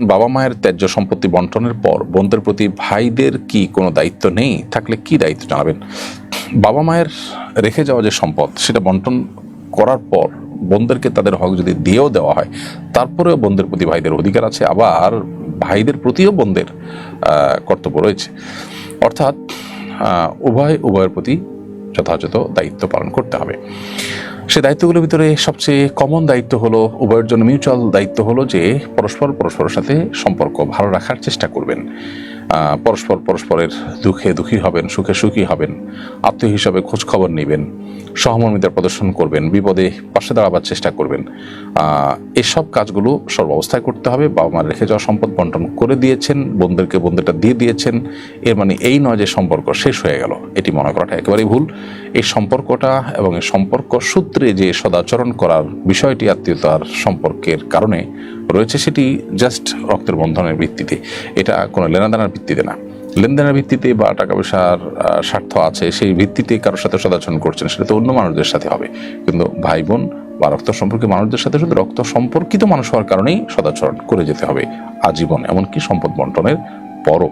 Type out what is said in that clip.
বাবা মায়ের ত্যায্য সম্পত্তি বন্টনের পর বোনদের প্রতি ভাইদের কি কোনো দায়িত্ব নেই? থাকলে কি দায়িত্ব জানাবেন? বাবা মায়ের রেখে যাওয়া যে সম্পদ সেটা বন্টন করার পর বোনদেরকে তাদের হক যদি দিয়েও দেওয়া হয়, তারপরেও বোনদের প্রতি ভাইদের অধিকার আছে, আবার ভাইদের প্রতিও বোনদের কর্তব্য রয়েছে। অর্থাৎ উভয়ের প্রতি যথাযথ দায়িত্ব পালন করতে হবে। সে দায়িত্বগুলোর ভিতরে সবচেয়ে কমন দায়িত্ব হলো, উভয়ের জন্য মিউচুয়াল দায়িত্ব হলো যে পরস্পরের সাথে সম্পর্ক ভালো রাখার চেষ্টা করবেন, পরস্পরের দুঃখে দুঃখী হবেন, সুখে সুখী হবেন, আত্মীয় হিসাবে খোঁজ খবর নেবেন, সহমর্মিতা প্রদর্শন করবেন, বিপদে পাশে দাঁড়াবার চেষ্টা করবেন। এসব কাজগুলো সর্বাবস্থায় করতে হবে। বাবা মার রেখে যাওয়া সম্পদ বন্টন করে দিয়েছেন, বোনদেরটা দিয়ে দিয়েছেন, এর মানে এই নয় যে সম্পর্ক শেষ হয়ে গেল। এটি মনে করাটা একেবারেই ভুল। এই সম্পর্কটা এবং এই সম্পর্ক সূত্রে যে সদাচরণ করার বিষয়টি আত্মীয়তার সম্পর্কের কারণে রয়েছে, সেটি জাস্ট রক্তের বন্ধনের ভিত্তিতে, এটা কোনো লেনাদেনার ভিত্তিতে না। লেনদেনের ভিত্তিতে বা টাকা পয়সার স্বার্থ আছে সেই ভিত্তিতে কারোর সাথে সদাচরণ করছেন, সেটা তো অন্য মানুষদের সাথে হবে। কিন্তু ভাই বোন বা রক্ত সম্পর্কীয় মানুষদের সাথে শুধু রক্ত সম্পর্কিত মানুষ হওয়ার কারণেই সদাচরণ করে যেতে হবে আজীবন, এমনকি সম্পদ বন্টনের পরও।